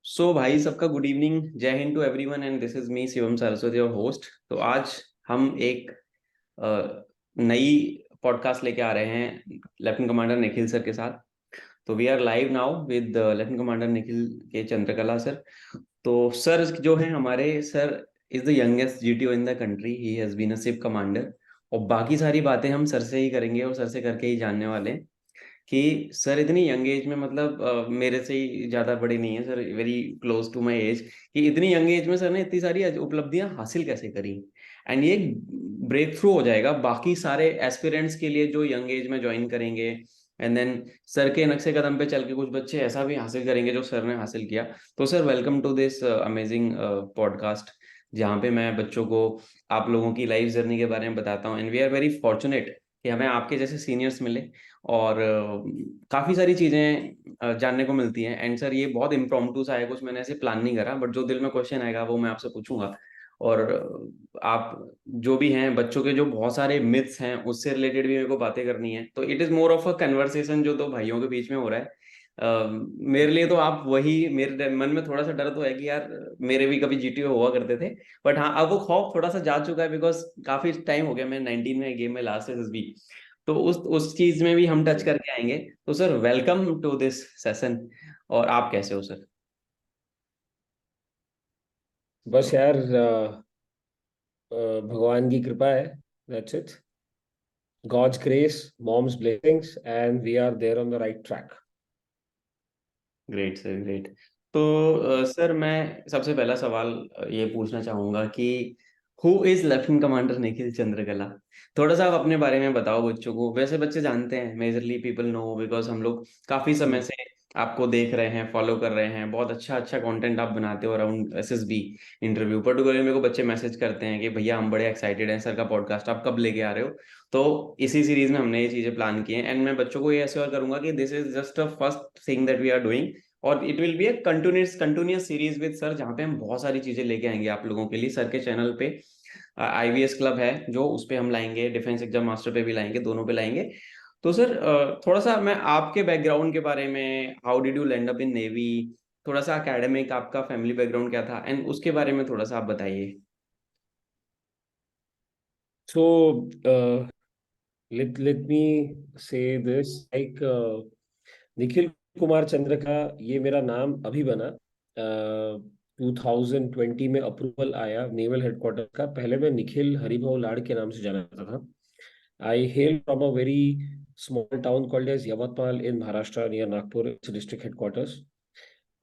सो भाई सबका good evening. जय हिंद to everyone and this is me Shivam Saraswati और होस्ट। तो आज हम एक नई पॉडकास्ट लेके आ रहे हैं लेफ्टिनेंट कमांडर निखिल सर के साथ। तो we are live now with lieutenant commander Nikhil K Chandrakala sir. तो सर जो हैं हमारे sir is the youngest GTO in the country. He has been a ship commander. और बाकी सारी बातें हम सर से ही करेंगे और सर से करके ही जानने वाले हैं कि सर इतनी यंग एज में मतलब मेरे से ही ज्यादा बड़े नहीं है sir, very close to my age. कि इतनी यंग एज में सर ने इतनी सारी उपलब्धियां हासिल कैसे करी। एंड ये ब्रेक थ्रू हो जाएगा बाकी सारे एस्पिरेंट्स के लिए जो यंग एज में ज्वाइन करेंगे। एंड देन सर के नक्शे कदम पे चल के कुछ बच्चे ऐसा भी हासिल करेंगे जो सर ने हासिल किया। तो sir welcome to this amazing podcast, जहाँ पे मैं बच्चों को आप लोगों की लाइफ जर्नी के बारे में बताता हूँ। And we are very fortunate कि हमें आपके जैसे सीनियर्स मिले और काफी सारी चीजें जानने को मिलती हैं। एंड सर ये बहुत इम्प्रॉम्प्टू सा है, कुछ मैंने ऐसे प्लान नहीं करा, बट जो दिल में क्वेश्चन आएगा वो मैं आपसे पूछूंगा। और आप जो भी हैं बच्चों के जो बहुत सारे मिथ्स हैं उससे रिलेटेड भी मेरे को बातें करनी है। तो it is more of a conversation जो दो भाइयों के बीच में हो रहा है। मेरे लिए तो आप वही, मेरे मन में थोड़ा सा डर तो है कि यार मेरे भी कभी जीटीओ हुआ करते थे। बट हाँ, अब वो खौफ थोड़ा सा जा चुका है बिकॉज काफी टाइम हो गया, मैं 19 में गेम में लास्ट एसएसबी। तो उस चीज में भी हम टच करके आएंगे। तो sir welcome to this session. और आप कैसे हो सर? बस यार भगवान की कृपा है। That's it. God's grace, mom's blessings and we are there on the right track. Great sir, great. तो सर मैं सबसे पहला सवाल ये पूछना चाहूंगा कि who is lieutenant commander Nikhil Chandrakala. थोड़ा सा आप अपने बारे में बताओ बच्चों को। वैसे बच्चे जानते हैं, मेजरली पीपल नो बिकॉज हम लोग काफी समय से आपको देख रहे हैं, फॉलो कर रहे हैं। बहुत अच्छा अच्छा कंटेंट आप बनाते हो अराउंड एसएसबी इंटरव्यू। पर्टिकुलरली मेरे को बच्चे मैसेज करते हैं कि भैया हम बड़े एक्साइटेड हैं, सर का पॉडकास्ट आप कब लेके आ रहे हो। तो इसी सीरीज में हमने ये चीजें प्लान की हैं। एंड मैं बच्चों को ये ऐसे और करूंगा कि this is just a first thing that we are doing. और it will be a continuous series with sir, जहाँ पे हम बहुत सारी चीजें लेके आएंगे आप लोगों के लिए। सर के चैनल पे आईवीएस क्लब है जो, उस पे हम लाएंगे, डिफेंस एग्जाम मास्टर पे भी लाएंगे, दोनों पे लाएंगे। तो सर थोड़ा सा मैं आपके बैकग्राउंड के बारे में, how did you land up in navy, थोड़ा सा एकेडमिक आपका फैमिली बैकग्राउंड क्या था, एंड उसके बारे में थोड़ा सा आप बताइए। सो लेट मी से दिस लाइक निखिल कुमार चंद्र का ये मेरा नाम अभी बना। 2020 में अप्रूवल आया नेवल हेडक्वार्टर का। पहले मैं निखिल हरिभाऊ लाड़ के नाम से जाना जाता था। I hail from a very small town called as Yavatmal in Maharashtra near Nagpur, it's district headquarters.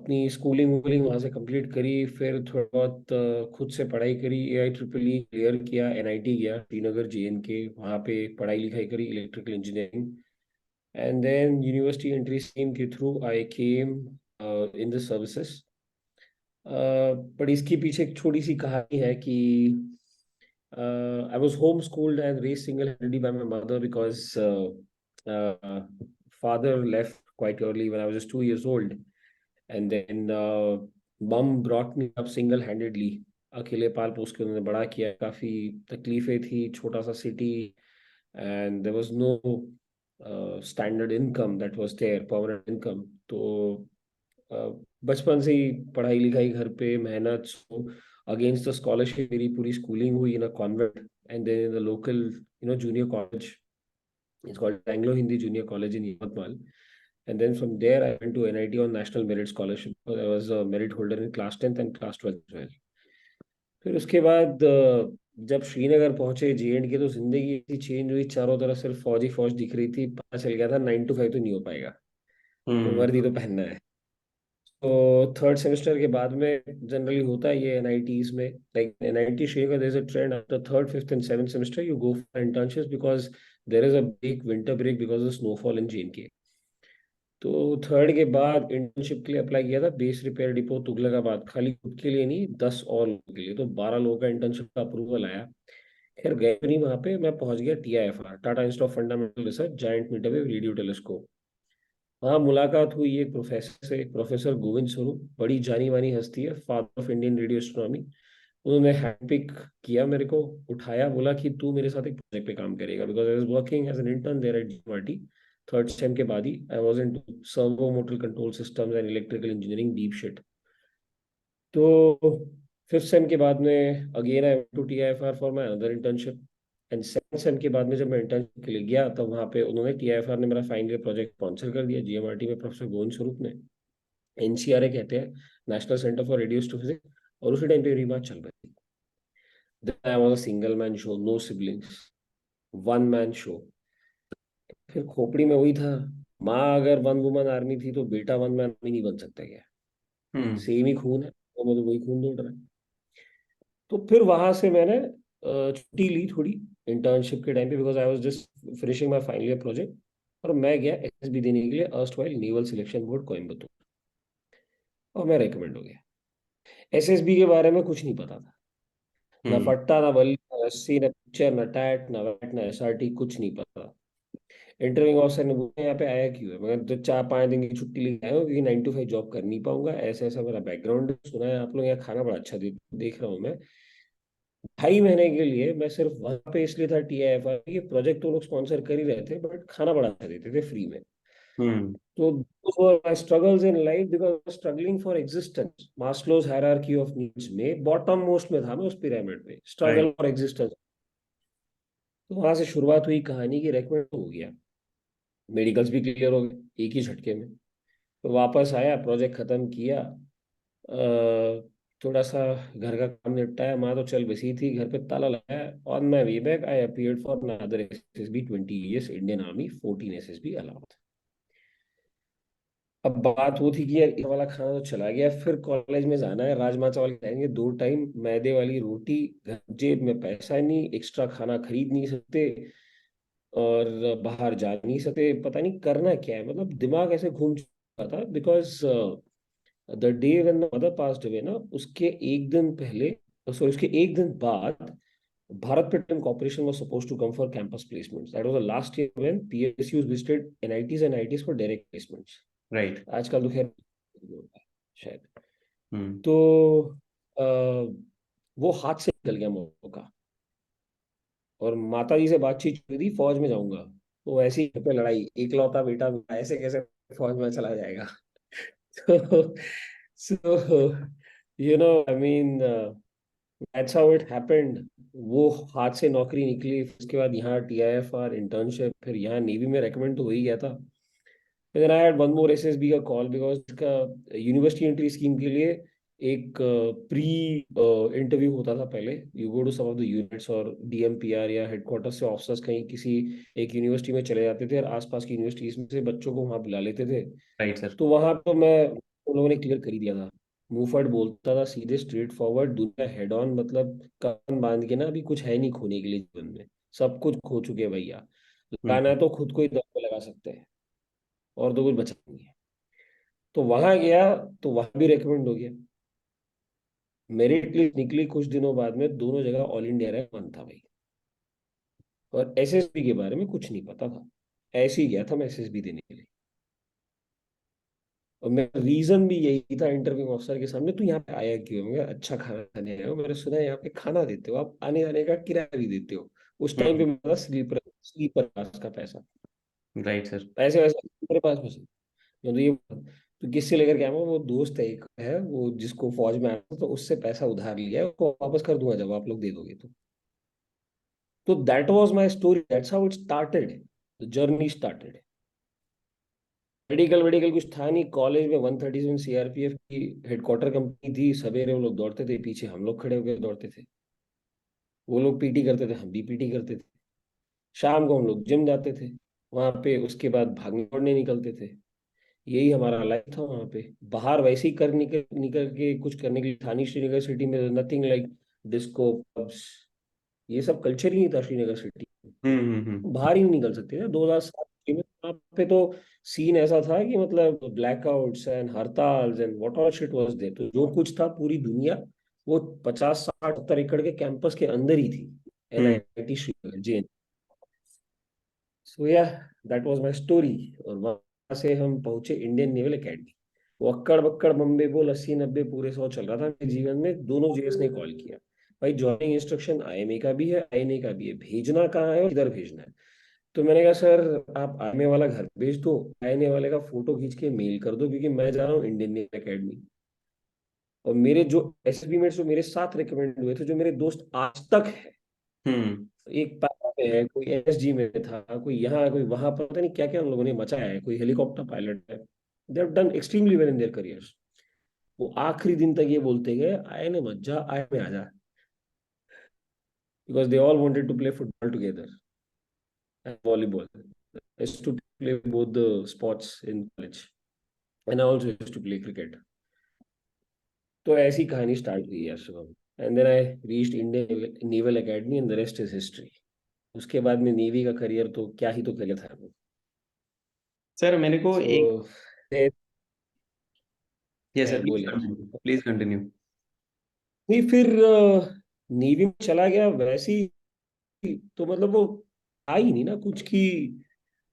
अपनी स्कूलिंग वूलिंग वहाँ से कंप्लीट करी। फिर थोड़ा बहुत खुद से पढ़ाई करी। एआई ट्रिपल ई क्लियर किया। एनआईटी गया श्रीनगर जेएनके, वहाँ पे पढ़ाई लिखाई करी electrical engineering. And then university entry scheme के through I came in the services. But इसके पीछे एक छोटी सी कहानी है कि I was home schooled and raised single handedly by my mother because father left quite early when I was just 2 years old. And then mom brought me up single handedly. अकेले पाल पोस के उन्होंने बड़ा किया। काफी तकलीफें थी, छोटा सा city, and there was no standard income that was there, permanent income. तो बचपन से ही पढ़ाई लिखाई घर पे, मेहनत। सो अगेंस्ट द स्कॉलरशिप मेरी पूरी स्कूलिंग हुई in a convent and then in the local junior college. It's called Anglo Hindi junior college in Yavatmal. And then from there, I went to NIT on National Merit Scholarship. So I was a merit holder in class 10th and class 12th as well. फिर उसके बाद जब श्रीनगर पहुंचे J and के, तो जिंदगी इतनी change हुई। चारों तरफ सिर्फ फौज ही फौज दिख रही थी। पता चल गया था 9 to 5 तो नहीं हो पाएगा, तो हम्म। वर्दी तो पहनना है। तो थर्ड सेमेस्टर के बाद में जनरली होता है ये एनआईटीज में, like NIT Srinagar, there is a trend after third fifth and seventh semester you go for internships because there is a big winter break because of snowfall in JNK. तो third के बाद internship के लिए apply किया था base repair depot Tughlakabad, खाली खुद के लिए नहीं, 10 और लोगों के लिए। तो 12 लोगों का इंटर्नशिप का अप्रूवल आया। खैर गए नहीं वहां पे, मैं पहुंच गया TIFR, Tata Institute of Fundamental Research, giant metre radio telescope. वहाँ मुलाकात हुई एक प्रोफेसर से, प्रोफेसर गोविंद स्वरूप, बड़ी जानी मानी हस्ती है, father of Indian radio astronomy. उन्होंने हैंडपिक किया मेरे को, उठाया, बोला कि तू मेरे साथ एक प्रोजेक्ट पे काम करेगा, because I was working as an intern there at DMRT. Third sem के बाद ही I was into servo motor control systems and electrical engineering, deep shit. तो फिफ्थ सेम के बाद में again I to TIFR for my another internship. And second sem के बाद में जब मैं इंटर्नशिप के लिए गया, तब वहाँ पे उन्होंने TIFR ने मेरा फाइनल ईयर प्रोजेक्ट स्पॉन्सर कर दिया, GMRT में प्रोफेसर गोविंद स्वरूप ने। NCRA कहते हैं, national centre for radio astrophysics. और उसी टाइम पे रीमा चल रही थी। Then I was a single man show, no siblings, one man show। फिर खोपड़ी में वही था, माँ अगर वन वुमन आर्मी थी तो बेटा वन मैन आर्मी नहीं बन सकता क्या? हम्म। सेम ही खून है, तो मुझे वही खून दौड़ रहा है। तो फिर वहां से मैंने छुट्टी ली थोड़ी इंटर्नशिप के टाइम पे, because I was just finishing my final year project. और मैं गया SSB देने के लिए, erstwhile naval selection board Coimbatore. और मैं रिकमेंड हो गया। SSB के बारे में कुछ नहीं पता था, ना हम्म। फट्टा ना बल्ली ना रस्सी ना पिक्चर ना टैट ना वैट ना SRT, कुछ नहीं पता। इंटरव्यू ऑफिसर ने पूछा यहाँ पे आया क्यों है, मैं तो 4-5 दिन की छुट्टी लेके आया हूँ क्योंकि 9 to 5 जॉब कर नहीं पाऊंगा, ऐसा ऐसा मेरा बैकग्राउंड सुना है आप लोग यहाँ खाना बड़ा अच्छा देख रहा हूँ मैं। 2.5 महीने के लिए मैं सिर्फ वहां पे इसलिए था TIFR, ये प्रोजेक्ट तो लोग स्पॉन्सर कर ही रहे थे, बट खाना बड़ा अच्छा देते थे फ्री में। हम्म। तो those were my struggles in life because I was struggling for existence। Maslow's hierarchy of needs में बॉटम मोस्ट में था मैं, उस पिरामिड पे, राइट। Struggle for existence. तो वहां से शुरुआत हुई कहानी की, रेकमेंड हो गया, मेडिकल्स भी क्लियर हो गए एक ही झटके में। तो वापस आया, प्रोजेक्ट खत्म किया, थोड़ा सा घर का काम निपटाया, माँ तो चल बसी थी, घर पे ताला लगाया। On my way back I appeared for another SSB 20 years, Indian army 14 SSB allowed. अब बात वो थी कि यार ये वाला खाना तो चला गया, फिर कॉलेज में जाना है, राजमा चावल खाएंगे 2 टाइम, मैदे वाली रोटी, घर जेब में पैसा नहीं, एक्स्ट्रा खाना खरीद नहीं सकते, और बाहर जा नहीं सकते, पता नहीं करना क्या है, मतलब दिमाग ऐसे घूम चुका था। Because the day when mother passed away ना, उसके एक दिन पहले, सॉरी उसके एक दिन बाद, Bharat petroleum corporation was supposed to come for campus placements। That was the last year when PSUs visited NITs and IITs for direct placements। Right. आजकल तो खैर शायद। हम्म। तो अ, वो हाथ से निकल गया मौका। और माता जी से बातचीत हुई थी, फौज में जाऊंगा, तो ऐसी घर पे लड़ाई, इकलौता बेटा ऐसे कैसे फौज में चला जाएगा। तो so I mean that's how it happened. वो हाथ से नौकरी निकली, फिर उसके बाद यहाँ TIFR इंटर्नशिप, फिर यहाँ नेवी में रेकमेंड तो हो ही गया था। फिर I had one more SSB का कॉल, बिकॉज का यूनिवर्सिटी एंट्री स्कीम के लिए एक प्री इंटरव्यू होता था पहले। You go to some of the units, और DMPR या हेडक्वार्टर से ऑफिसर्स कहीं किसी एक यूनिवर्सिटी में चले जाते थे, और आसपास की यूनिवर्सिटीज में से बच्चों को वहां बुला लेते थे। Right sir. तो वहां तो मैं, उन लोगों ने क्लियर कर ही दिया था, मुंहफट बोलता था, सीधे स्ट्रेट फॉरवर्ड, दुनिया हेड ऑन, मतलब कान बांध के ना, अभी कुछ है नहीं खोने के लिए जीवन में, सब कुछ खो चुके हैं भैया, लगाना हम्म। है तो खुद को ही दम पे लगा सकते हैं, और तो कुछ बचा नहीं है। तो वहां गया, तो वहां भी रेकमेंड हो गया। मेरिट लिस्ट निकली कुछ दिनों बाद में, दोनों जगह ऑल इंडिया रैंक 1 था भाई। और SSB के बारे में कुछ नहीं पता था, ऐसे ही गया था मैं SSB देने के लिए। और मेरा रीजन भी यही था इंटरव्यू ऑफिसर के सामने, तू यहाँ पे आया क्यों? मैं कहा, अच्छा खाना खाने आया हो, मैंने सुना है यहाँ पे खाना देते हो आप, आने जाने का किराया भी देते हो। उस टाइम पे हम्म। मेरा स्लीपर स्लीपर क्लास का पैसा, राइट सर। पैसे वैसे मेरे पास बचे। मैं तो ये, तो किससे लेकर के आया हूँ? वो दोस्त है एक, है वो जिसको फौज में आया था, तो उससे पैसा उधार लिया है, उसको वापस कर दूंगा जब आप लोग दे दोगे तो। तो that was my story, that's how it started, the journey started. Medical medical कुछ था नहीं, कॉलेज में 137 CRPF की हेडक्वार्टर कंपनी थी, सवेरे वो लोग दौड़ते थे, पीछे हम लोग खड़े होकर दौड़ते थे। वो लोग PT करते थे, हम भी PT करते थे। शाम को हम लोग जिम जाते थे वहां पे, उसके बाद भागने दौड़ने निकलते थे। यही हमारा लाइफ था वहां पे। बाहर वैसे ही कर निकल निकल के कुछ करने के लिए था नहीं श्रीनगर सिटी में, नथिंग लाइक डिस्को पब्स, ये सब कल्चर ही नहीं था श्रीनगर सिटी में। हम्म। बाहर ही नहीं निकल सकते थे 2007 में। वहाँ पे तो सीन ऐसा था कि मतलब ब्लैकआउट्स एंड हड़ताल and what all shit was there, तो जो कुछ था पूरी दुनिया, वो 50-60-70 एकड़ के कैंपस के अंदर ही थी, हम्म। NIT Srinagar JN। सो या, दैट वाज माय स्टोरी। और वहां से हम पहुंचे इंडियन नेवल एकेडमी। वो अक्कड़ बक्कड़ बम्बे बोल 80-90 पूरे 100 चल रहा था मेरे जीवन में, दोनों JS ने कॉल किया, भाई ज्वाइनिंग इंस्ट्रक्शन IMA का भी है, INA का भी है, भेजना कहाँ है और किधर भेजना है? तो मैंने कहा सर, आप IMA वाला घर भेज दो, INA वाले का फोटो खींच के मेल कर दो, क्योंकि मैं जा रहा हूँ इंडियन नेवल एकेडमी। और मेरे जो एसएसबी में जो मेरे साथ रिकमेंड हुए थे, जो मेरे दोस्त आज तक है, हम्म। एक पायलट है, कोई एसजी में था, कोई यहाँ कोई वहां, पता नहीं क्या क्या उन लोगों ने मचाया है, कोई हेलीकॉप्टर पायलट है, they have done extremely well in their careers. वो आखिरी दिन तक ये बोलते गए, आए ने मत जा, आए में आ जा, because they all wanted to play football together and volleyball. used to play both the sports in college, and I also used to play cricket. तो ऐसी कहानी स्टार्ट हुई यार Shubham, and then I reached Indian Naval Academy and the rest is history. उसके बाद में navy का career तो क्या ही तो करियर था वो। सर मेरे को सो एक, यस सर प्लीज बोल यार। Continue, please continue. नहीं, फिर नेवी में चला गया वैसे ही, तो मतलब वो आई नहीं ना कुछ की,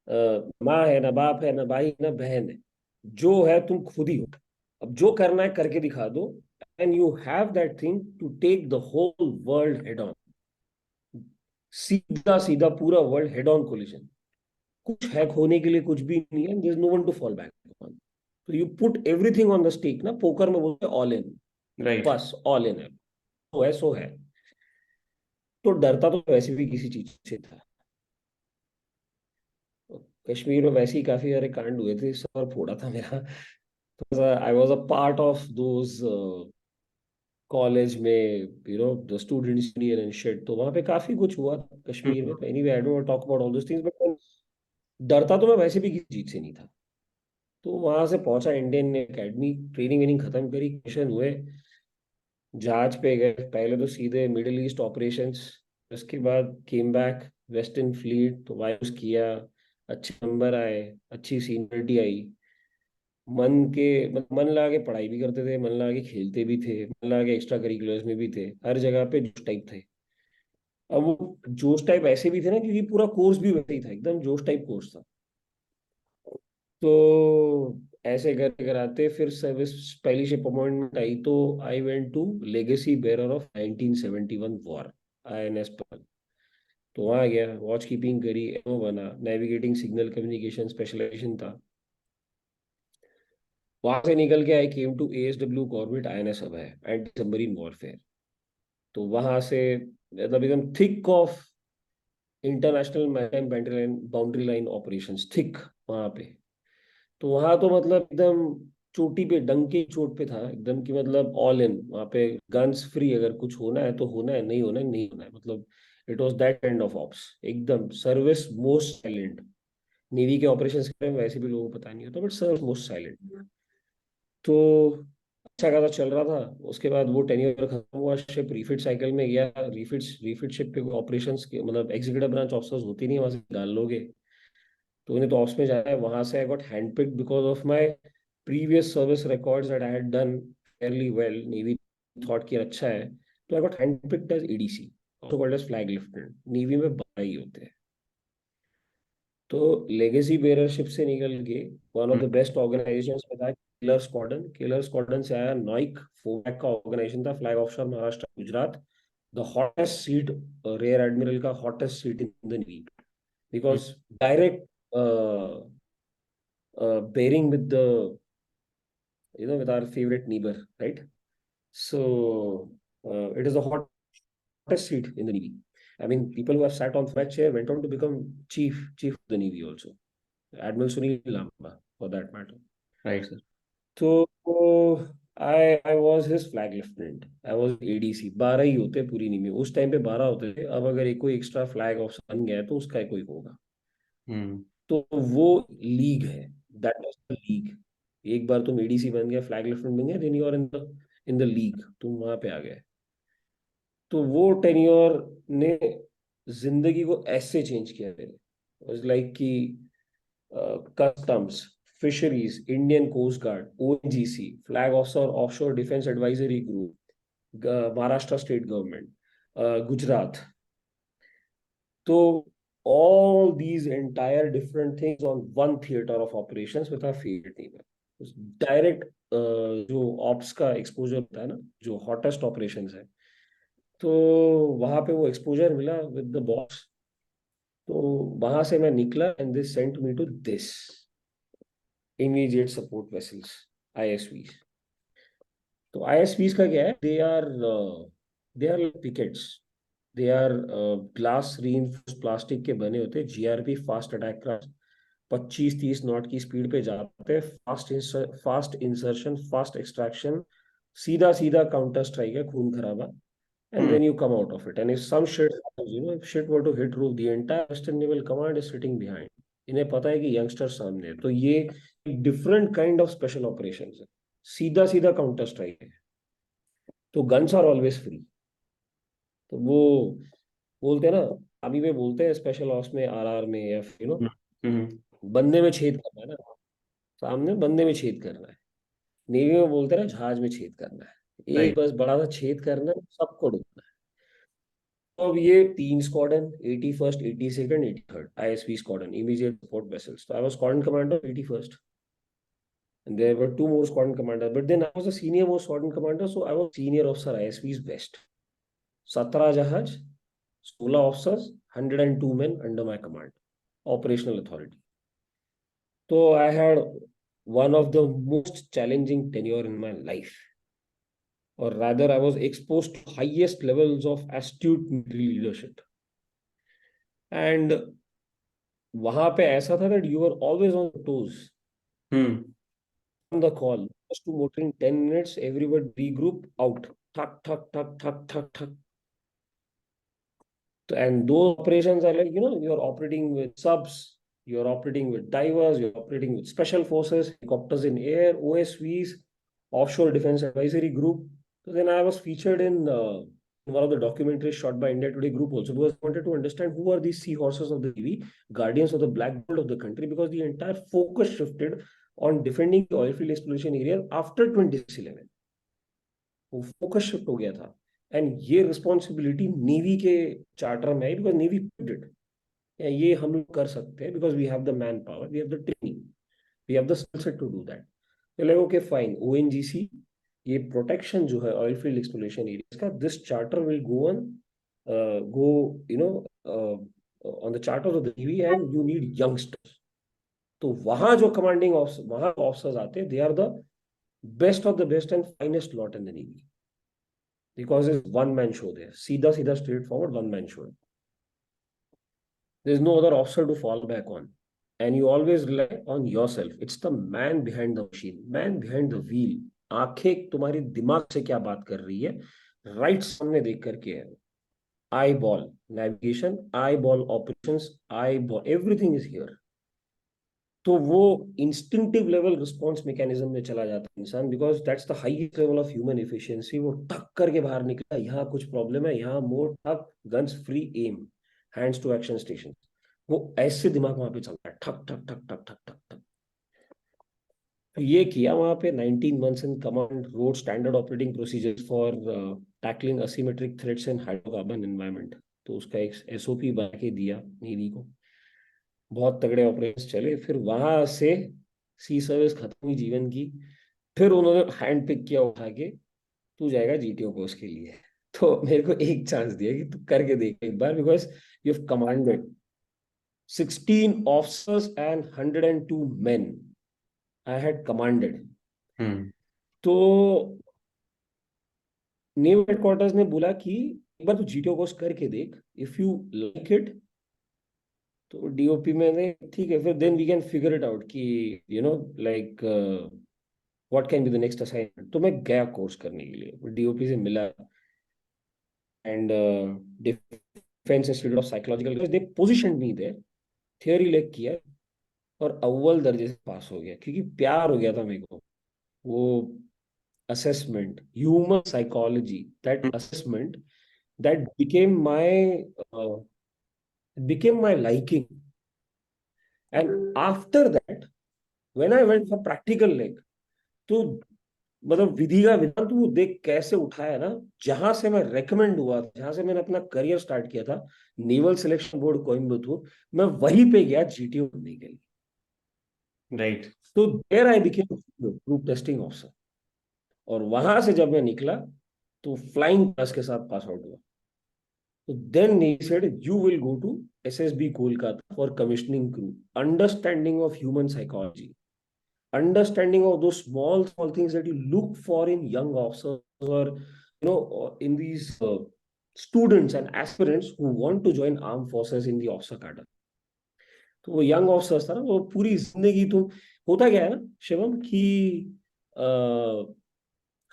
माँ है ना बाप है ना भाई ना बहन है, जो है तुम खुद ही हो। अब जो करना है करके दिखा दो, and you have that thing to take the whole world head on. सीधा सीधा पूरा वर्ल्ड हेड ऑन कोलिजन, कुछ है खोने के लिए कुछ भी नहीं है, there is no one to fall back on. तो you put everything on the stake ना, पोकर में बोलते ऑल इन, राइट। बस ऑल इन है, तो है सो है। तो डरता तो वैसे भी किसी चीज से था। कश्मीर में वैसे ही काफी सारे कांड हुए थे, सर फोड़ा था मेरा। तो I was a part of those college में, the students union and shit, तो वहां पे काफी कुछ हुआ कश्मीर में। तो anyway, I don't talk about all those things, but डरता तो मैं वैसे भी किसी चीज से नहीं था। तो वहां से पहुंचा इंडियन एकेडमी, ट्रेनिंग वेनिंग खत्म करी, मिशन हुए, जहाज पे गए, पहले तो सीधे मिडिल ईस्ट ऑपरेशंस, उसके बाद केम बैक वेस्टर्न फ्लीट, तो वायुस किया, अच्छे नंबर आए, अच्छी सीनियरिटी आई, मन लगा के पढ़ाई भी करते थे, मन लगा के खेलते भी थे, मन लगा के एक्स्ट्रा करिकुलर्स में भी थे, हर जगह पे जोश टाइप थे। अब वो जोश टाइप ऐसे भी थे ना, क्योंकि पूरा कोर्स भी वैसे ही था, एकदम जोश टाइप कोर्स था। तो ऐसे करके कराते फिर सर्विस, पहली शिप अपॉइंटमेंट आई तो I went to legacy bearer of 1971 war, INS Pearl. तो वहां गया, वॉच कीपिंग करी, एमओ बना, नेविगेटिंग सिग्नल कम्युनिकेशन स्पेशलाइजेशन था। वहां से निकल के I came to ASW corvette INS Abhay, anti submarine warfare. तो वहां से मतलब एकदम thick of international maritime boundary line operations, thick वहां पे। तो वहां तो मतलब एकदम चोटी पे, डंके की चोट पे था एकदम, कि मतलब ऑल इन वहां पे, गन्स फ्री, अगर कुछ होना है तो होना है, नहीं होना है नहीं होना है, मतलब it was that kind of ops, एकदम सर्विस मोस्ट साइलेंट। नेवी के ऑपरेशंस के बारे में वैसे भी लोगों को पता नहीं होता, बट सर्विस मोस्ट साइलेंट। तो अच्छा खासा चल रहा था। उसके बाद वो टेन्योर खत्म हुआ, शिप रिफिट साइकिल में गया, रिफिट शिप पे ऑपरेशंस के मतलब एग्जीक्यूटिव ब्रांच ऑफिसर्स होती नहीं, वहां से डाल लोगे, तो उन्हें तो ऑप्स में जाना है। वहां से I got handpicked because of my previous service records that I had done fairly well, navy thought कि अच्छा है। तो I got handpicked as ADC, also called as flag lieutenant. Navy में 12 ही होते हैं। तो लेगेसी बेयररशिप से निकल के one of the best organisations में था किलर स्क्वाड्रन। किलर स्क्वाड्रन से आया नॉइक, फोमैक का ऑर्गेनाइजेशन था, flag offshore Maharashtra Gujarat. The hottest seat, rare admiral का hottest seat in the navy, because direct pairing with the, with our favorite neighbor, right? So it is the hottest seat in the Navy. I mean, people who have sat on that chair went on to become chief of the Navy also. Admiral Sunil Lamba, for that matter. Right sir. So I was his flag lieutenant. I was ADC। 12 ही होते पूरी Navy में, उस time पे 12 होते थे। अब अगर एक कोई एक्स्ट्रा फ्लैग ऑफिसर बन गया है तो उसका कोई होगा। हम्म। तो वो लीग है, दैट वाज द लीग। एक बार तुम एडीसी बन गया, फ्लैग लेफ्टिनेंट बन गया, then you are in the league, तुम वहां पे आ गए। तो वो टेन्योर ने जिंदगी को ऐसे चेंज किया मेरे, वाज लाइक कि customs, fisheries, Indian coast guard, ONGC, flag officer offshore defence advisory group, Maharashtra state government, Gujarat. So all these entire different things on one theater of operations with our favorite neighbor. Direct जो ops का exposure होता है ना, जो hottest operations है, तो वहां पे वो एक्सपोजर मिला विद द बॉस। तो वहां से मैं निकला and this sent me to this immediate support vessels, ISV. तो आईएसपीज का क्या है, they are pickets, they are glass reinforced plastic के बने होते हैं, GRP fast attack craft, 25-30 knot की स्पीड पे जाते हैं, फास्ट इंसर्शन, फास्ट एक्सट्रैक्शन, सीधा सीधा काउंटर स्ट्राइक है, खून खराबा, and hmm then you come out of it. And if some shit happens, if shit were to hit roof, the entire Western Naval Command is sitting behind. इन्हें पता है कि youngster सामने है, तो ये एक different kind of special operation है, सीधा सीधा काउंटर स्ट्राइक है, तो गन्स आर ऑलवेज फ्री। तो वो बोलते हैं ना, अभी में बोलते हैं स्पेशल ऑप्स में, आरआर में, या बंदे में छेद करना है ना, सामने बंदे में छेद करना है। नेवी में बोलते हैं ना, जहाज में छेद करना है, एक राइट। बस बड़ा सा छेद करना है, सबको डूबना है। तो अब ये तीन squadron, 81st, 82nd, 83rd ISV squadron, immediate support vessels, तो I was squadron commander 81st, and there were two more squadron commanders, but then I was a senior most squadron commander, so I was senior officer ISV's best, 17 जहाज, 16 officers, 102 men under my command, operational authority. So I had one of the most challenging tenure in my life, or rather I was exposed to highest levels of astute military leadership. And वहां पे ऐसा था that you were always on toes, hmm on the call, just to motor in 10 minutes, everybody regroup out, thak thak thak thak thak thak. And those operations are like, you're operating with subs, you're operating with divers, you're operating with special forces, helicopters in air, OSVs, offshore defense advisory group. So then I was featured in one of the documentaries shot by India Today group also, because I wanted to understand who are these seahorses of the Navy, guardians of the black gold of the country, because the entire focus shifted on defending the oil field exploration area after 2011. वो focus shift हो गया था, and ये responsibility navy के charter में आई, because navy did, ये हम लोग कर सकते हैं, because we have the manpower, we have the training, we have the skill set to do that. तो लाइक ओके फाइन, ओएनजीसी, ये प्रोटेक्शन जो है ऑयल फील्ड एक्सप्लोरेशन एरिया का, this charter will go on, go you know on the charter of the navy, and you need youngsters. तो वहां जो commanding officer, वहां officers आते हैं, they are the best of the best and finest lot in the navy, because it's one man show there. Sida Sida straightforward one man show. There's no other officer to fall back on. And you always rely on yourself. It's the man behind the machine, man behind the wheel. आंखें तुम्हारी दिमाग से क्या बात कर रही है, right सामने देख करके है। Eye ball navigation, eye ball operations, eye ball everything is here. तो वो इंस्टिंक्टिव लेवल रिस्पॉन्स मैकेनिज्म में चला जाता है इंसान, because that's the highest level of human efficiency. वो टक करके बाहर निकला, यहाँ कुछ प्रॉब्लम है, यहाँ मोर टक, गन्स फ्री एम, हैंड्स टू एक्शन स्टेशन, वो ऐसे दिमाग वहां पे चलता है, ठक ठक ठक ठक ठक ठक ठक। तो ये किया वहां पे, 19 months in command, road standard operating procedures for tackling asymmetric threats in hydrocarbon environment. तो उसका एक एसओपी बना के दिया नेवी को, बहुत तगड़े ऑपरेशन चले। फिर वहां से सी सर्विस खत्म हुई जीवन की, फिर उन्होंने हैंड पिक किया उठा के, तू जाएगा जीटीओ कोर्स के लिए। तो मेरे को एक चांस दिया कि तू करके देख एक बार, because you have commanded 16 officers and 102 men I had commanded. Hmm तो नेवल हेडक्वार्टर्स ने बोला कि एक बार तू जीटीओ कोर्स करके देख, इफ यू लाइक इट, तो डीओपी में ने ठीक है, फिर then we can figure it out कि like what can be the next assignment. तो मैं गया कोर्स करने के लिए, डीओपी से मिला, and defence institute of psychological, they position me there, theory लेक किया, और अव्वल दर्जे से पास हो गया, क्योंकि प्यार हो गया था मेरे को वो assessment, human psychology, that assessment, that became my liking. And after that, when I went for practical leg, तो मतलब विधि का विधान तो वो देख कैसे उठाया ना, जहां से मैं रेकमेंड हुआ, जहां से मैंने अपना करियर स्टार्ट किया था, नेवल सिलेक्शन बोर्ड कोयम्बतूर, मैं वहीं पे गया जीटीओ करने के लिए। राइट। तो there I became group testing officer, और वहां से जब मैं निकला तो फ्लाइंग क्लास के साथ पास आउट हुआ। So then he said, you will go to SSB Kolkata for commissioning crew, understanding of human psychology. understanding of those small things that you look for in young officers, or in these students and aspirants who want to join armed forces in the officer cadre. तो वो young officers था ना, वो पूरी जिंदगी तो होता क्या है ना शिवम कि आ,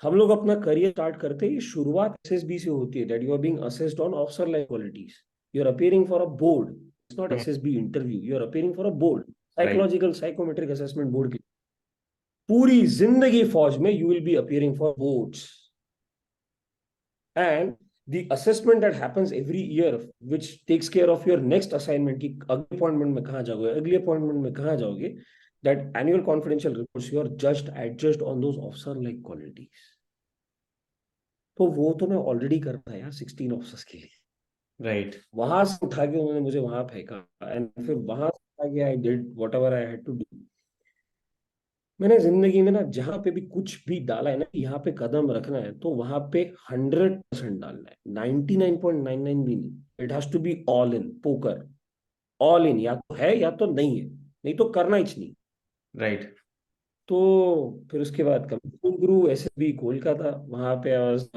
हम लोग अपना करियर स्टार्ट करते ही शुरुआत एसएसबी से होती है, that you are being assessed on officer like qualities, you are appearing for a board, it's not SSB interview, you are appearing for a board, right psychological psychometric assessment board की। पूरी जिंदगी फौज में you will be appearing for boards, and the assessment that happens every year which takes care of your next assignment ki अगले appointment में कहाँ जाओगे, अगले appointment में कहाँ जाओगे, that annual confidential reports you are judged adjudged on those officer like qualities. तो वो तो मैं ऑलरेडी कर रहा था यार 16 ऑफिसर्स के लिए। राइट वहां से उठा के उन्होंने मुझे वहां फेंका, एंड फिर वहां से उठा के I did whatever I had to do. मैंने जिंदगी में ना जहां पे भी कुछ भी डाला है ना, यहाँ पे कदम रखना है तो वहां पे 100% डालना है, 99.99 भी नहीं, it has to be all in poker, all in, या तो है या तो नहीं है, नहीं तो करना ही नहीं। राइट तो फिर उसके बाद कंप्यूटर गुरु एसएसबी कोलकाता, वहां पे I was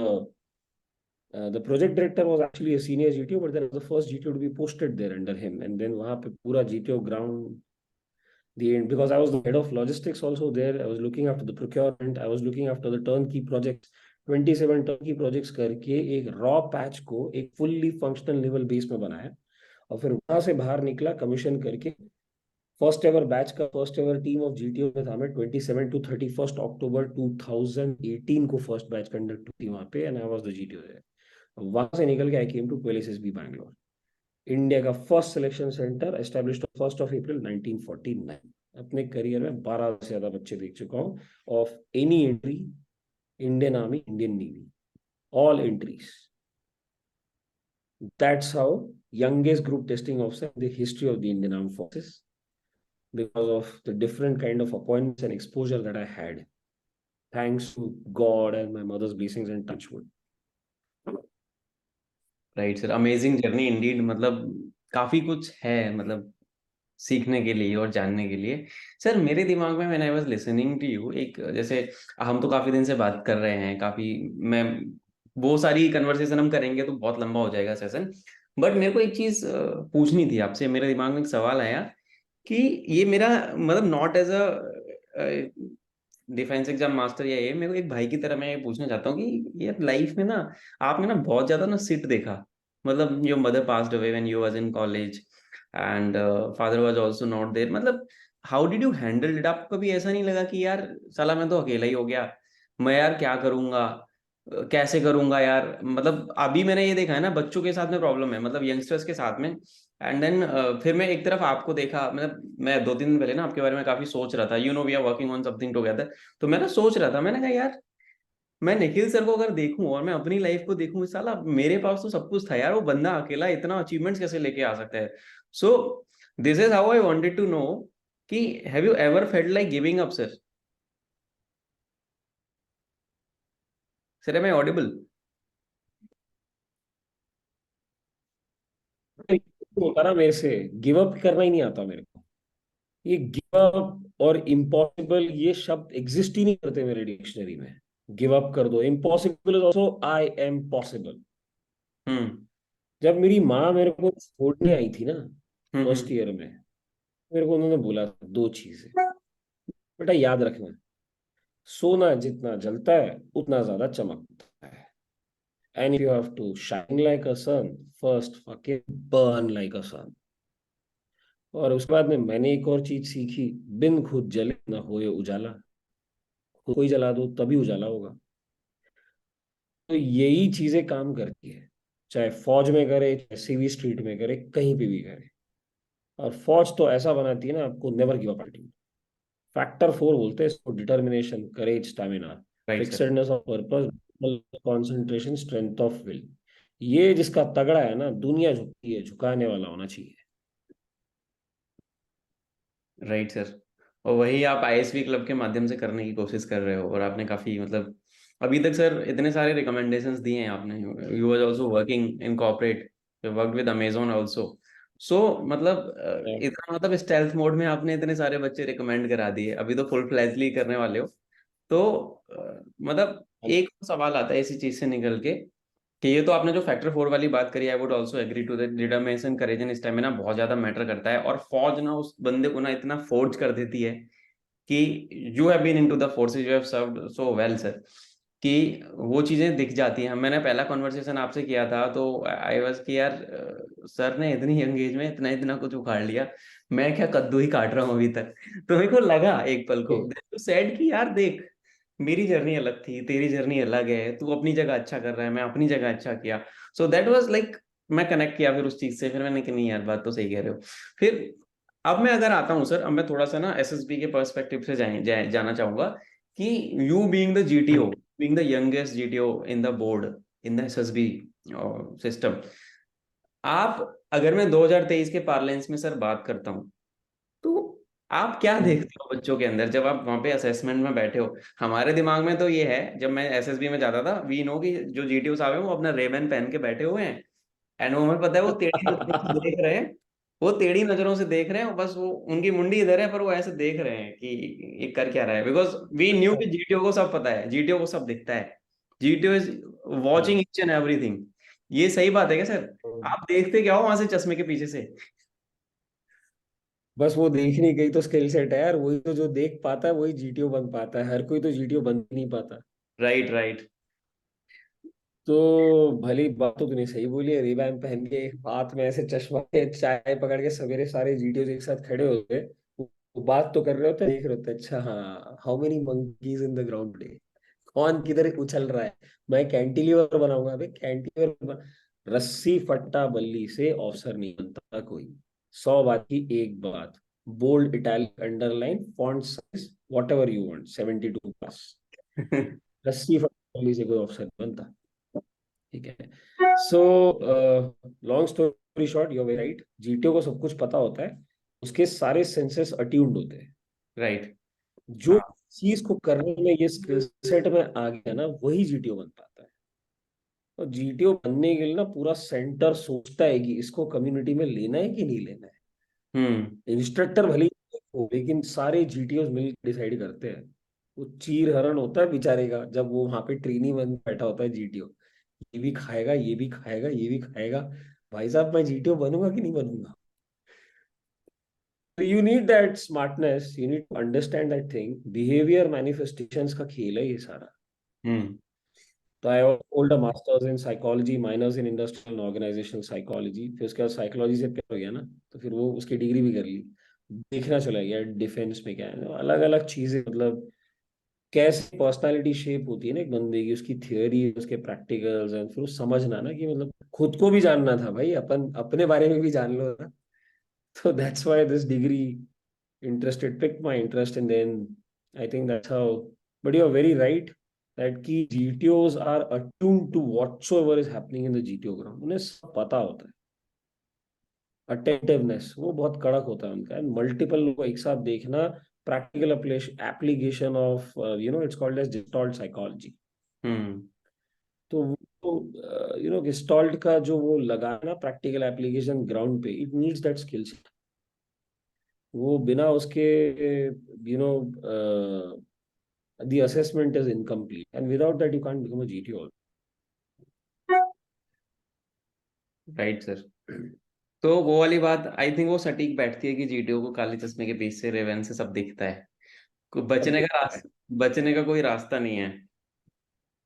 the project director was actually a senior GTO, but then I was the first GTO to be posted there under him, and then वहां पे पूरा GTO ground the end, because I was the head of logistics also there. I was looking after the procurement. I was looking after the turnkey projects. 27 turnkey projects करके एक raw patch को एक fully functional level base में बनाया, और फिर वहां से बाहर निकला कमीशन करके। फर्स्ट एवर बैच का first ever team of GTO में था मैं, 27 to 31 अक्टूबर 2018 को फर्स्ट बैच कंडक्ट हुई वहां पे, and I was the GTO there. वहां से निकल के I came to 12 SSB Bangalore, India का first selection centre, established 1 April 1949। अपने करियर में 12 से ज्यादा बच्चे देख चुका हूँ, of any entry, Indian army, Indian navy, all entries. That's how youngest group testing officer in the history of the Indian Armed Forces, because of the different kind of appointments and exposure that I had, thanks to God and my mother's blessings and touchwood. Right sir, amazing journey Indeed. मतलब काफी कुछ है मतलब सीखने के लिए और जानने के लिए। सर मेरे दिमाग में when I was listening to you, एक जैसे हम तो काफी दिन से बात कर रहे हैं, काफी मैं वो सारी कन्वर्सेशन हम करेंगे तो बहुत लंबा हो जाएगा सेशन। बट मेरे को एक चीज पूछनी थी आपसे, मेरे दिमाग में एक सवाल आया कि ये मेरा मतलब not as a defence exam master या ये, मेरे को एक भाई की तरह मैं ये पूछना चाहता हूँ कि ये लाइफ में ना आपने ना बहुत ज्यादा ना सिट देखा। मतलब your mother passed away when you was in college and father was also not there. मतलब how did you handle it? आपको कभी ऐसा नहीं लगा कि यार साला मैं तो अकेला ही हो गया, मैं यार क्या करूंगा, कैसे करूंगा यार? मतलब अभी मैंने ये देखा है ना, बच्चों के साथ में प्रॉब्लम है, मतलब यंगस्टर्स के साथ में। एंड देन फिर मैं एक तरफ आपको देखा, मतलब मैं 2 3 दिन पहले ना आपके बारे में काफी सोच रहा था, you know we are working on something together. तो मैं ना सोच रहा था, मैंने कहा यार मैं निखिल सर को अगर देखूं और मैं अपनी लाइफ को देखूं, इस साला मेरे पास तो सब कुछ था यार, वो बंदा अकेला इतना अचीवमेंट्स कैसे लेके आ सकता है? So this is how I wanted to know कि have you ever felt like giving up sir? Sir am I audible? होता ना मेरे से, गिव अप करना ही नहीं आता मेरे को। ये गिव अप और इम्पॉसिबल ये शब्द एग्जिस्ट ही नहीं करते मेरे डिक्शनरी में। गिव अप कर दो, impossible is also I am possible. Hmm जब मेरी माँ मेरे को छोड़ने आई थी ना फर्स्ट हम्म। ईयर में, मेरे को उन्होंने बोला था दो चीजें, बेटा याद रखना, सोना जितना जलता है उतना ज्यादा चमकता है, and you have to shine like a sun, first fucking burn like a sun. और उसके बाद में मैंने एक और चीज सीखी, बिन खुद जले ना होए उजाला, खुद कोई जला दो तभी उजाला होगा। तो यही चीजें काम करती है, चाहे फौज में करे, चाहे सीवी स्ट्रीट में करे, कहीं पे भी करे। और फौज तो ऐसा बनाती है ना आपको, never give up attitude. Factor 4 बोलते हैं इसको, determination, courage, stamina, right sir. Fixedness of purpose, concentration, strength of will. ये जिसका तगड़ा है ना, दुनिया झुकती है, झुकाने वाला होना चाहिए। Right sir. और वही आप आईएसवी क्लब के माध्यम से करने की कोशिश कर रहे हो, और आपने काफी मतलब अभी तक सर इतने सारे रिकमेंडेशंस दिए हैं आपने। You was also working in corporate, you worked with Amazon also. So मतलब Yeah. इतना मतलब स्टेल्थ मोड में आपने इतने सारे बच्चे रिकमेंड करा दिए, अभी तो फुल फ्लैजली करने वाले हो। तो मतलब एक सवाल आता है इसी चीज से निकल के कि ये तो आपने जो फैक्टर 4 वाली बात करी, I would also agree to that, determination, courage and stamina बहुत ज्यादा मैटर करता है। और फौज ना उस बंदे को ना इतना फोर्ज कर देती है कि you have been into the forces, you have served so well sir, कि वो चीजें दिख जाती हैं। मैंने पहला कॉन्वर्सेशन आपसे किया था तो आई वाज कि यार सर ने इतनी यंग एज में इतना इतना कुछ उखाड़ लिया, मैं क्या कद्दू ही काट रहा हूँ अभी तक। तो मेरे को लगा एक पल को सेड कि यार देख, मेरी जर्नी अलग थी, तेरी जर्नी अलग है, तू अपनी जगह अच्छा कर रहा है, मैं अपनी जगह अच्छा किया। सो दैट वाज लाइक, मैं कनेक्ट किया फिर उस चीज से, फिर मैंने कहा नहीं यार बात तो सही कह रहे हो। फिर अब मैं अगर आता हूँ सर, अब मैं थोड़ा सा ना एसएसबी के पर्सपेक्टिव से जाना चाहूंगा कि you being the GTO, being the youngest GTO in the board, in the SSB system, आप, अगर मैं 2023 के पार्लेंस में सर बात करता हूँ, तो आप क्या देखते हो बच्चों के अंदर जब आप वहां पे असेसमेंट में बैठे हो? हमारे दिमाग में तो ये है, जब मैं एसएसबी में जाता था, वी नो कि जो जीटीओ साहब हैं वो अपना रेबन पहन के बैठे हुए हैं, एंड वो हमें पता है वो टेढ़ी नजरों से देख रहे हैं, वो टेढ़ी नजरों से देख रहे हैं, बस वो उनकी मुंडी इधर है पर वो ऐसे देख रहे हैं कि ये कर क्या रहा है, बिकॉज वी न्यू कि जीटीओ को सब पता है, जीटीओ को सब दिखता है, GTO is watching each and everything. ये सही बात है क्या सर? आप देखते क्या हो वहां से चश्मे के पीछे से? बस वो देखने गई तो स्किल सेट है यार, वही तो जो देख पाता है वही जीटीओ बन पाता है, हर कोई तो जीटीओ बन नहीं पाता। Right right. तो भली बात तो तूने सही बोली है, रिबैन पहन के हाथ में ऐसे चश्मा के चाय पकड़ के सवेरे सारे जीटीओ एक साथ खड़े होते हैं, वो बात तो कर रहे होते हैं, देख रहे होते हैं, अच्छा हाँ, how many monkeys in the ground today, कौन किधर उछल रहा है, मैं कैंटिलीवर बनाऊंगा। अबे रस्सी फट्टा बल्ली से ऑफिसर नहीं बनता कोई। 100 बात की एक बात, bold italic underline font size whatever you want, 72 plus, रस्सी फट्टा बल्ली से कोई ऑफिसर नहीं बनता। ठीक है। So long story short, you are very right, GTO को सब कुछ पता होता है, उसके सारे सेंसेस अट्यून्ड होते हैं। राइट। जो चीज को करने में ये स्किल सेट में आ गया ना, वही जीटीओ बन पाता है। और जीटीओ बनने के लिए ना पूरा सेंटर सोचता है कि इसको कम्युनिटी में लेना है कि नहीं लेना है। हम्म। इंस्ट्रक्टर भले ही हो, लेकिन सारे जीटीओ मिल डिसाइड करते हैं। वो चीर हरण होता है बेचारे का, जब वो वहां पे ट्रेनी बन बैठा होता है जीटीओ, ये भी खाएगा, ये भी खाएगा, ये भी खाएगा, भाई साहब मैं जीटीओ बनूंगा कि नहीं बनूंगा। तो you need that smartness, you need to understand that thing, behaviour manifestations का खेल है ये सारा। हम्म। तो I hold a masters in psychology, minors in industrial organisational psychology, फिर उसके बाद साइकोलॉजी से प्यार हो गया ना, तो फिर वो उसकी डिग्री भी कर ली। देखना चला गया डिफेंस में क्या है, अलग अलग चीजें, मतलब कैसे पर्सनालिटी शेप होती है ना एक बंदे की, उसकी थियोरी, उसके प्रैक्टिकल्स एंड फिर समझना ना कि मतलब खुद को भी जानना था भाई, अपन अपने बारे में भी जान लो ना। So that's why this degree interested, picked my interest, and then I think that's how. But you're very right that key GTOs are attuned to whatsoever is happening in the GTO ground. उन्हें सब पता होता है। Attentiveness वो बहुत कड़क होता है उनका, एंड मल्टीपल लोग को एक साथ देखना, practical application of it's called as gestalt psychology. Hmm. तो वो गेस्टाल्ट का जो वो लगाना प्रैक्टिकल एप्लीकेशन ग्राउंड पे, इट नीड्स दैट स्किल्स। वो बिना उसके no the assessment is incomplete, and without that you can't become a GTO. Right sir. तो वो वाली बात आई थिंक वो सटीक बैठती है कि जीटीओ को काले चश्मे के बीच से, रेवेन से सब दिखता है, सब दिखता है, बचने का कोई रास्ता नहीं है।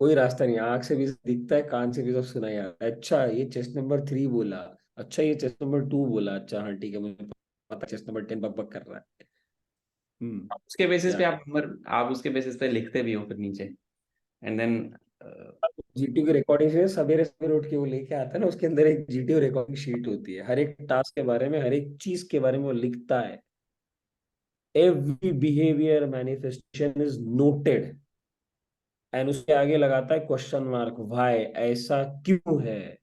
कोई रास्ता नहीं, आंख से भी दिखता है, कान से भी सब सुनाई आता है, अच्छा ये चेस्ट नंबर 3 बोला, अच्छा ये चेस्ट नंबर 2 बोला, अच्छा हाँ ठीक है मुझे पता, चेस्ट नंबर 10 बक बक कर रहा है। उसके बेसिस या पे आप नंबर, आप उसके बेसिस पे लिखते भी हो फिर नीचे, एंड देन जीटीओ की रिकॉर्डिंग से सवेरे सवेरे उठ के वो लेके आता है ना, उसके अंदर एक जीटीओ रिकॉर्डिंग शीट होती है, हर एक टास्क के बारे में, हर एक चीज के बारे में वो लिखता है। Every behaviour manifestation is noted, and उसके आगे लगाता है क्वेश्चन मार्क, व्हाई, ऐसा क्यों है,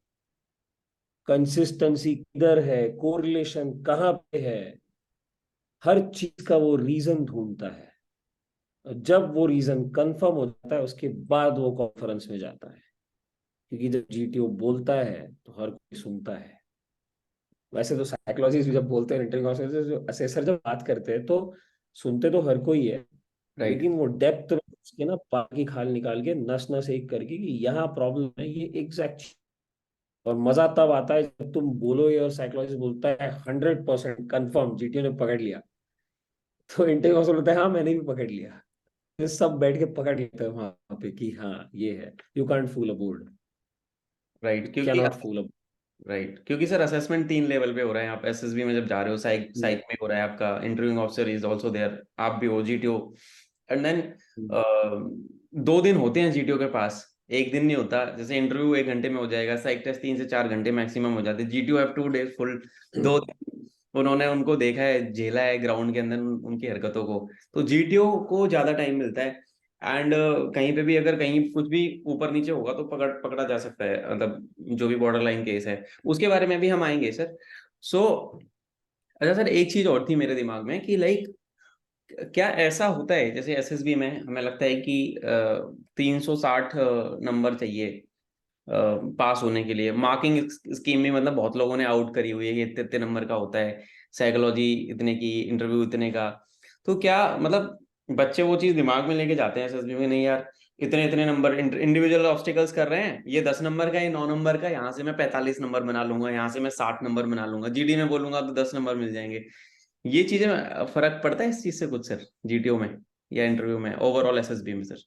कंसिस्टेंसी किधर है, कोरिलेशन कहाँ पे है, हर चीज का वो रीजन ढूंढता है। जब वो रीजन कंफर्म हो जाता है उसके बाद वो कॉन्फ्रेंस में जाता है, क्योंकि जब जीटीओ बोलता है तो हर कोई सुनता है। वैसे तो साइकोलॉजिस्ट भी जब बोलते हैं इंटरव्यू में, जो असेसर जब बात करते हैं तो सुनते तो हर कोई है, राइट। लेकिन वो डेप्थ में उसके ना पानी की खाल निकाल के नस नस एक करके कि यहाँ प्रॉब्लम है, ये एग्जैक्ट। और मजा तब आता है जब तुम बोलो ये और साइकोलॉजिस्ट बोलता है 100% कंफर्म जीटीओ ने पकड़ लिया, तो इंटरव्यू बोलता है हाँ मैंने भी पकड़ लिया। फिर सब बैठ के पकड़ लेते हैं वहां पे कि हाँ ये है। You can't fool a board, right, क्योंकि कैनॉट फूल अ। राइट, क्योंकि सर असेसमेंट 3 लेवल पे हो रहा है। आप एसएसबी में जब जा रहे हो, साइक साइक में हो रहा है आपका, interviewing officer is also there, आप भी हो जीटीओ। एंड देन 2 दिन होते हैं जीटीओ के पास, एक दिन नहीं होता। जैसे इंटरव्यू 1 घंटे में हो जाएगा, साइक टेस्ट 3 से 4 घंटे मैक्सिमम हो जाते हैं। GTO have 2 days full. 2 दिन उन्होंने उनको देखा है, झेला है ग्राउंड के अंदर उनकी हरकतों को। तो जीटीओ को ज्यादा टाइम मिलता है। एंड कहीं पे भी अगर कहीं कुछ भी ऊपर नीचे होगा तो पकड़ा जा सकता है, मतलब जो भी बॉर्डर लाइन केस है उसके बारे में भी हम आएंगे सर। सो अच्छा सर, एक चीज और थी मेरे दिमाग में कि लाइक क्या ऐसा होता है जैसे एसएसबी में हमें लगता है कि 360 नंबर चाहिए पास होने के लिए। मार्किंग स्कीम में मतलब बहुत लोगों ने आउट करी हुई है कि इतने इतने नंबर का होता है, साइकोलॉजी इतने की, इंटरव्यू इतने का। तो क्या मतलब बच्चे वो चीज दिमाग में लेके जाते हैं एसएसबी में, नहीं यार इतने इतने नंबर इंडिविजुअल ऑब्स्टिकल्स कर रहे हैं, ये 10 नंबर का, ये 9 नंबर का, यहाँ से मैं 45 नंबर बना लूंगा, यहाँ से मैं 60 नंबर बना लूंगा, जीडी में बोलूंगा तो 10 नंबर मिल जाएंगे। ये चीजें फर्क पड़ता है इस चीज से कुछ सर, जीटीओ में या इंटरव्यू में, ओवरऑल एसएसबी में सर?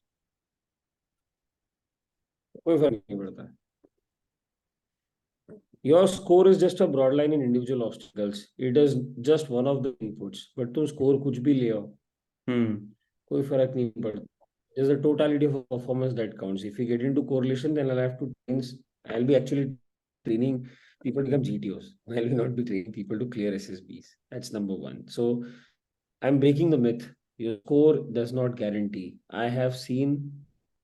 कोई फर्क नहीं पड़ता। Your score is just a broad line in individual obstacles. It is just one of the inputs. But तुम score कुछ भी ले आओ, हम्म। कोई फर्क नहीं पड़ता. There's the totality of performance that counts. If we get into correlation, then I'll be actually training people to become GTOs. I will not be training people to clear SSBs. That's number one. So I'm breaking the myth. Your score does not guarantee. I have seen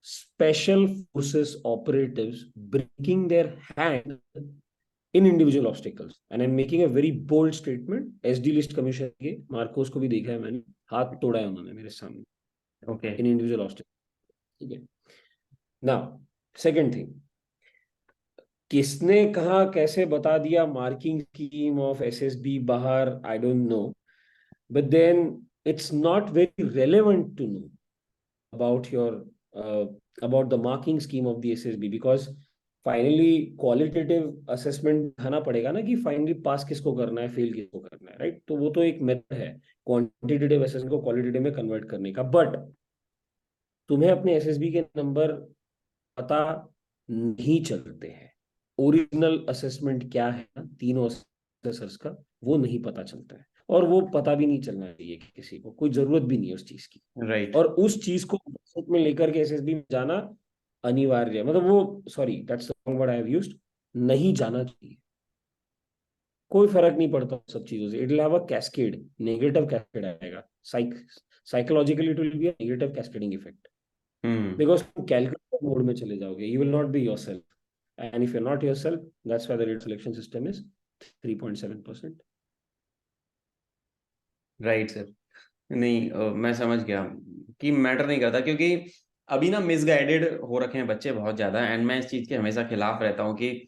special forces operatives breaking their hand in individual obstacles. And I'm making a very bold statement. SD list commission के Marcos को भी देखा है मैंने, हाथ तोड़ा है उन्होंने मेरे सामने ओके। इन इंडिविजुअल ऑब्स्टिकल. ठीक है. नाउ सेकंड थिंग, किसने कहा कैसे बता दिया मार्किंग स्कीम ऑफ एसएसबी बाहर, I don't know. But then it's not very relevant to know about your about the marking scheme of the SSB, because finally qualitative assessment दिखाना पड़ेगा ना कि फाइनली पास किसको करना है, फेल किसको करना है, राइट. तो वो तो एक मेथड है क्वांटिटेटिव असेसमेंट को क्वालिटेटिव में कन्वर्ट करने का. बट तुम्हें अपने एसएसबी के नंबर पता नहीं चलते हैं. ओरिजिनल असेसमेंट क्या है ना तीनों असेसर्स का, वो नहीं पता चलता है. और वो पता भी नहीं चलना चाहिए कि किसी को, कोई जरूरत भी नहीं है उस चीज की. राइट। और उस चीज को में लेकर के एसएसबी में जाना अनिवार्य है. मतलब वो, sorry that's the wrong word I have used, नहीं जाना चाहिए. कोई फर्क नहीं पड़ता उन सब चीजों से. It will have a cascade, negative cascade आएगा. Psychologically it will be a negative cascading effect, hmm. Because तुम कैलकुलेटर मोड में चले जाओगे. You will not be yourself. And if you are not yourself, that's why the rate selection system is 3.7%. Right sir. नहीं मैं समझ गया कि matter नहीं करता, क्योंकि अभी ना मिसगाइडेड हो रखे हैं बच्चे बहुत ज्यादा। एंड मैं इस चीज के हमेशा खिलाफ रहता हूँ कि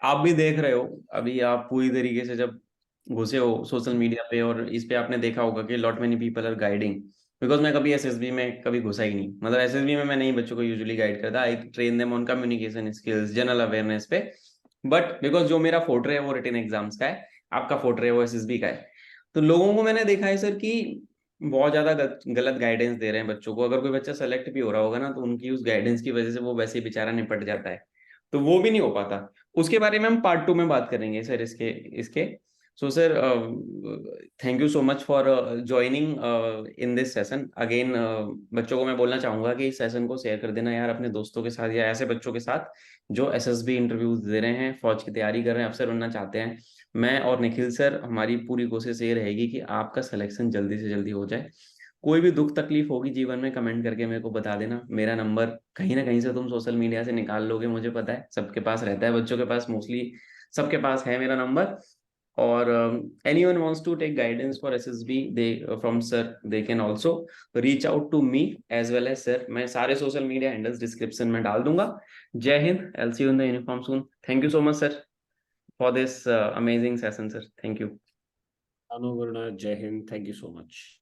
आप भी देख रहे हो, अभी आप पूरी तरीके से जब घुसे हो सोशल मीडिया पे, और इस पे आपने देखा होगा कि lot many people are guiding. Because मैं कभी एसएसबी में कभी घुसा ही नहीं, मतलब एसएसबी में मैं नहीं बच्चों को यूजुअली गाइड करता, I train them on communication skills, general awareness पे। बट बिकॉज जो मेरा फोर्ट्रे है वो रिटन एग्जाम्स का है, आपका फोर्ट्रे है वो एसएसबी का है। तो लोगों को मैंने देखा है सर कि बहुत ज्यादा गलत गाइडेंस दे रहे हैं बच्चों को। अगर कोई बच्चा सेलेक्ट भी हो रहा होगा ना, तो उनकी उस गाइडेंस की वजह से वो वैसे ही बेचारा निपट जाता है, तो वो भी नहीं हो पाता। उसके बारे में हम पार्ट 2 में बात करेंगे सर, इसके इसके so sir thank you so much for joining in this session again. बच्चों को मैं बोलना चाहूंगा कि इस सेशन को शेयर कर देना यार अपने दोस्तों के साथ, या ऐसे बच्चों के साथ जो एसएसबी इंटरव्यूज दे रहे हैं, फौज की तैयारी कर रहे हैं, अफसर बनना चाहते हैं। मैं और निखिल सर, हमारी पूरी कोशिश ये रहेगी कि आपका सिलेक्शन जल्दी से जल्दी हो जाए। कोई भी दुख तकलीफ होगी जीवन में, कमेंट करके मेरे को बता देना। मेरा नंबर कहीं ना कहीं से तुम सोशल मीडिया से निकाल लोगे, मुझे पता है सबके पास रहता है, बच्चों के पास मोस्टली सबके पास है मेरा नंबर। और anyone wants to take guidance for SSB, they from sir, they can also reach out to me as well as sir। मैं सारे सोशल मीडिया हैंडल्स डिस्क्रिप्शन में डाल दूंगा। जय Hind, I'll see you in the uniform soon। Thank you so much sir. for this amazing session, sir. Thank you. Anu Guruna, Jai Hind. Thank you so much.